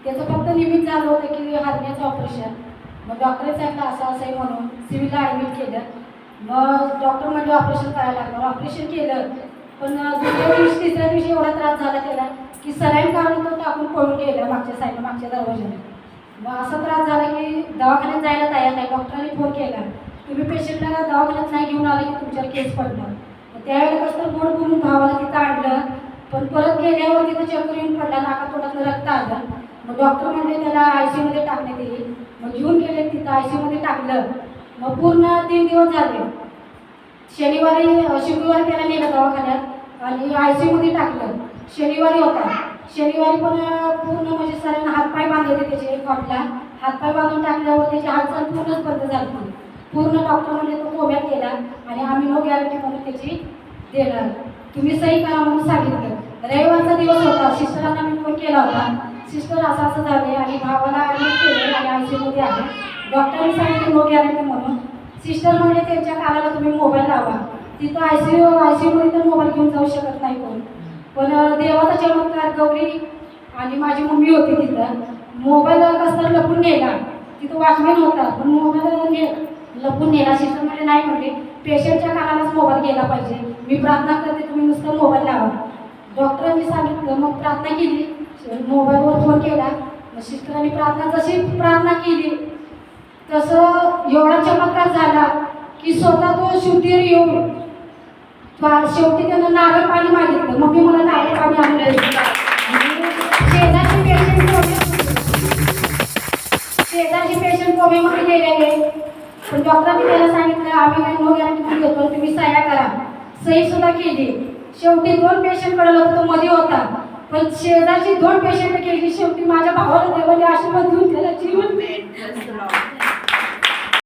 त्याचं फक्त निमित्त झालं होतं की हार्नियाचं ऑपरेशन. मग डॉक्टरने सांगितलं असं असं आहे म्हणून सिव्हिलला ॲडमिट केलं. मग डॉक्टर म्हणजे ऑपरेशन करायला लागलं. ऑपरेशन केलं पण दुसऱ्या दिवशी तिसऱ्या दिवशी एवढा त्रास झाला त्याला की सलाईन काढून तो टाकून पळून गेला मागच्या साईडला, मागच्या दरवाजाने. मग असा त्रास झाला की दवाखान्यात जायला तयार नाही. डॉक्टरांनी फोन केला, तुम्ही पेशंटला दवाखान्यात नाही घेऊन आले की तुमच्यावर केस पडणार. त्यावेळेला कसं गोड बोलून भावाला तिथं आणलं, पण परत गेल्यावर तिथं चक्कर येऊन पडला, नाकातोंडातलं रक्त आलं. मग डॉक्टर म्हणले त्याला ICU मध्ये टाकण्यात येईल. मग घेऊन गेले तिथं ICU मध्ये टाकलं. मग पूर्ण 3 दिवस झाले. शुक्रवारी त्याला नेलं दवाखान्यात आणि ICU मध्ये टाकलं. शनिवारी होता. शनिवारी पण पूर्ण म्हणजे सरांना हातपाय बांधले होते त्याचे कॉटला. हातपाय बांधून टाकल्यावर त्याची हालचाल पूर्णच बंद झाली. पूर्ण डॉक्टर म्हणजे तो कोब्यात गेला आणि आम्ही नो गॅरंटी म्हणून त्याची देणार, तुम्ही सही करा म्हणून सांगितलं. रविवारचा दिवस होता. सिस्टरांना मी फोन केला होता, सिस्टर असं असं झाले आणि भावाला ॲडमिट केले आणि ICU मध्ये आले. डॉक्टरांनी सांगितलं नो गॅरंटी म्हणून. सिस्टर म्हणजे त्यांच्या कानाला तुम्ही मोबाईल लावा. तिथं ICU मध्ये तर मोबाईल घेऊन जाऊ शकत नाही कोण. पण देवाचा चमत्कार, गौरी आणि माझी मम्मी होती तिथं. मोबाईल कसं लपून नेला. तिथं वॉचमॅन होता पण मोबाईल लपून नेला. सिस्टर म्हणजे नाही म्हणले पेशंटच्या कानालाच मोबाईल गेला पाहिजे. मी प्रार्थना करते तुम्ही नुसतं मोबाईल लावा. डॉक्टरांनी सांगितलं. मग प्रार्थना केली, मोबाईलवर फोन केला. मग सिस्टरांनी जशी प्रार्थना केली तसं एवढा चमत्कार झाला की स्वतः तो शुद्धीवर येऊन शेवटी त्यानं नारळ पाणी मागितलं. मम्मी मला नारळ पाणी आणलं. शेजारचे पेशंट कोमेमध्ये गेलेले पण डॉक्टरांनी त्याला सांगितलं आम्ही काही नो गॅरंटी म्हणून घेतो, तुम्ही सह्या करा. सही सुद्धा केली. शेवटी 2 पेशंट कळलं होतं, तो मध्ये होता. पण शेजारची 2 पेशंट केली. शेवटी माझ्या भावाला देवाने आशीर्वाद देऊन त्याला जीवन